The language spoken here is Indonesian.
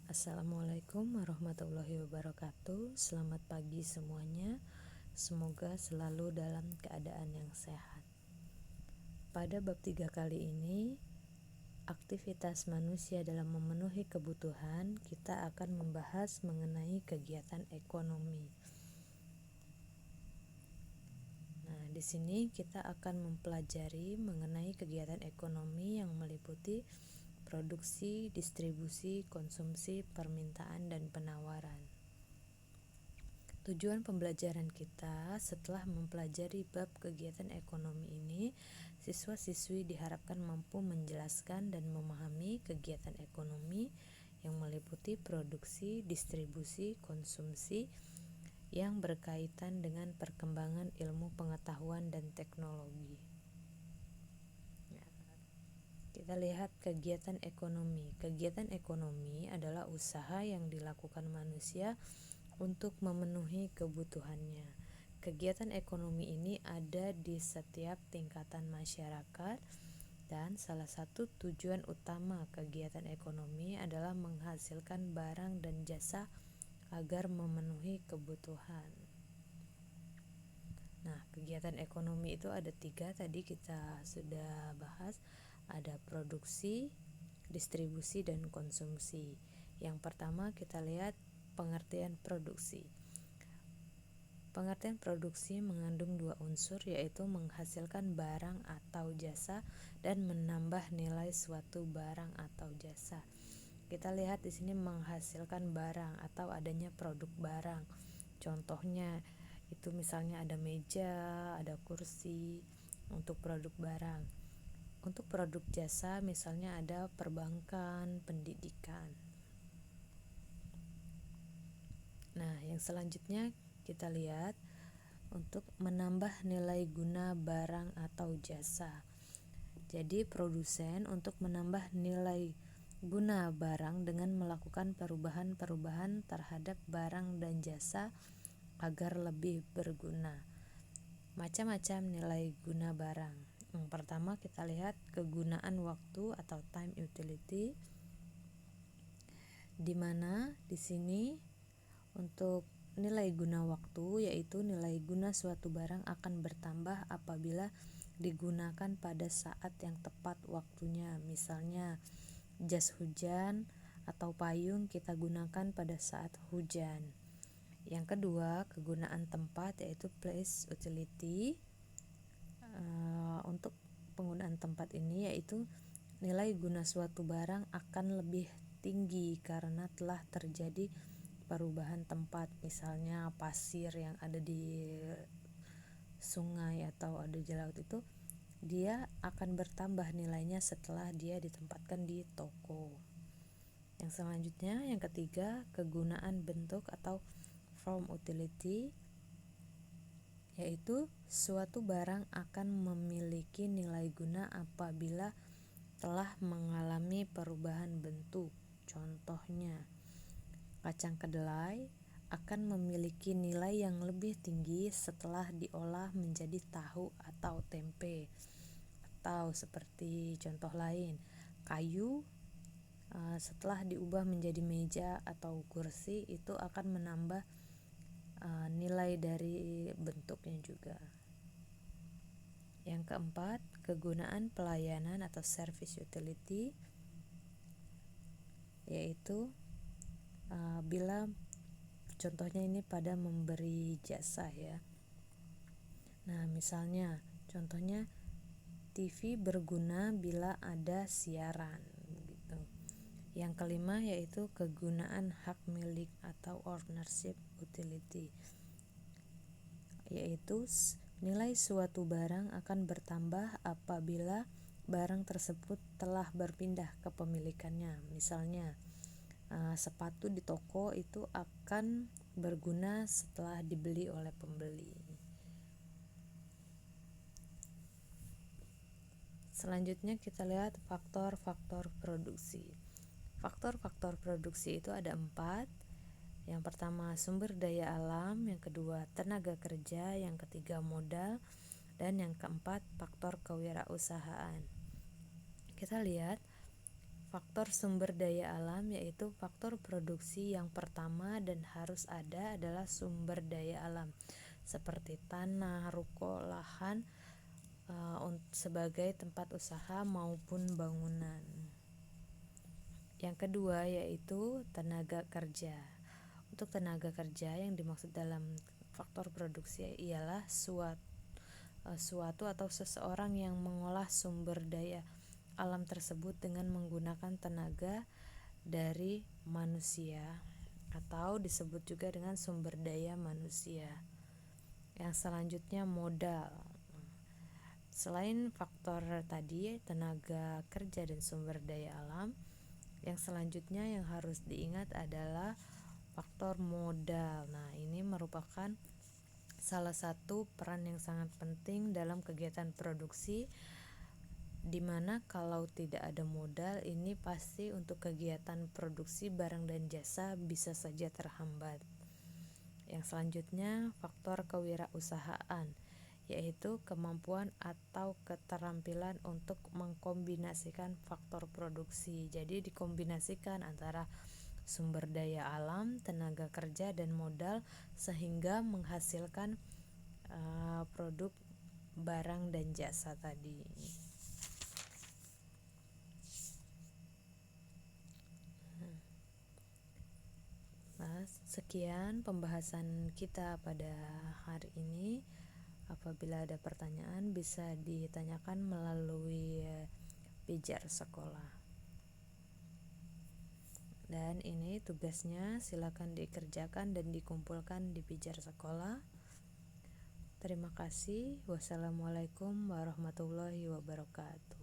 Assalamualaikum warahmatullahi wabarakatuh. Selamat pagi semuanya. Semoga selalu dalam keadaan yang sehat. Pada bab 3 kali ini, aktivitas manusia dalam memenuhi kebutuhan, kita akan membahas mengenai kegiatan ekonomi. Nah, di sini kita akan mempelajari mengenai kegiatan ekonomi yang meliputi produksi, distribusi, konsumsi, permintaan, dan penawaran. Tujuan pembelajaran kita setelah mempelajari bab kegiatan ekonomi ini, siswa-siswi diharapkan mampu menjelaskan dan memahami kegiatan ekonomi yang meliputi produksi, distribusi, konsumsi yang berkaitan dengan perkembangan ilmu pengetahuan dan teknologi. Kita lihat kegiatan ekonomi. Kegiatan ekonomi adalah usaha yang dilakukan manusia untuk memenuhi kebutuhannya. Kegiatan ekonomi ini ada di setiap tingkatan masyarakat, dan salah satu tujuan utama kegiatan ekonomi adalah menghasilkan barang dan jasa agar memenuhi kebutuhan. Nah, kegiatan ekonomi itu ada 3, tadi kita sudah bahas. Ada produksi, distribusi, dan konsumsi. Yang pertama kita lihat pengertian produksi. Pengertian produksi mengandung 2 unsur, yaitu menghasilkan barang atau jasa dan menambah nilai suatu barang atau jasa. Kita lihat di sini menghasilkan barang atau adanya produk barang. Contohnya itu misalnya ada meja, ada kursi untuk produk barang. Untuk produk jasa misalnya ada perbankan, pendidikan. Nah, yang selanjutnya kita lihat untuk menambah nilai guna barang atau jasa. Jadi produsen untuk menambah nilai guna barang dengan melakukan perubahan-perubahan terhadap barang dan jasa agar lebih berguna. Macam-macam nilai guna barang. Yang pertama kita lihat kegunaan waktu atau time utility, di mana di sini untuk nilai guna waktu yaitu nilai guna suatu barang akan bertambah apabila digunakan pada saat yang tepat waktunya. Misalnya jas hujan atau payung kita gunakan pada saat hujan. Yang kedua, kegunaan tempat yaitu place utility. Untuk penggunaan tempat ini yaitu nilai guna suatu barang akan lebih tinggi karena telah terjadi perubahan tempat. Misalnya pasir yang ada di sungai atau ada di laut itu dia akan bertambah nilainya setelah dia ditempatkan di toko. Yang selanjutnya, yang ketiga, kegunaan bentuk atau form utility, yaitu suatu barang akan memiliki nilai guna apabila telah mengalami perubahan bentuk. Contohnya, kacang kedelai akan memiliki nilai yang lebih tinggi setelah diolah menjadi tahu atau tempe. Atau seperti contoh lain, kayu setelah diubah menjadi meja atau kursi itu akan menambah nilai dari bentuknya juga. Yang keempat, kegunaan pelayanan atau service utility, yaitu bila contohnya ini pada memberi jasa ya. Nah, misalnya contohnya TV berguna bila ada siaran gitu. Yang kelima yaitu kegunaan hak milik atau ownership utility, yaitu nilai suatu barang akan bertambah apabila barang tersebut telah berpindah kepemilikannya. Misalnya sepatu di toko itu akan berguna setelah dibeli oleh pembeli. Selanjutnya kita lihat faktor-faktor produksi. Faktor-faktor produksi itu ada 4. Yang pertama sumber daya alam, yang kedua tenaga kerja, yang ketiga modal, dan yang keempat faktor kewirausahaan. Kita lihat faktor sumber daya alam, yaitu faktor produksi yang pertama dan harus ada adalah sumber daya alam seperti tanah, ruko, lahan sebagai tempat usaha maupun bangunan. Yang kedua yaitu tenaga kerja. Untuk tenaga kerja yang dimaksud dalam faktor produksi ialah suatu atau seseorang yang mengolah sumber daya alam tersebut dengan menggunakan tenaga dari manusia atau disebut juga dengan sumber daya manusia. Yang selanjutnya modal. Selain faktor tadi tenaga kerja dan sumber daya alam, yang selanjutnya yang harus diingat adalah faktor modal. Nah, ini merupakan salah satu peran yang sangat penting dalam kegiatan produksi, dimana kalau tidak ada modal ini pasti untuk kegiatan produksi barang dan jasa bisa saja terhambat. Yang selanjutnya faktor kewirausahaan, yaitu kemampuan atau keterampilan untuk mengkombinasikan faktor produksi. Jadi dikombinasikan antara sumber daya alam, tenaga kerja, dan modal sehingga menghasilkan produk barang dan jasa tadi. Nah, sekian pembahasan kita pada hari ini. Apabila ada pertanyaan bisa ditanyakan melalui pijar sekolah. Dan ini tugasnya silakan dikerjakan dan dikumpulkan di pijar sekolah. Terima kasih. Wassalamualaikum warahmatullahi wabarakatuh.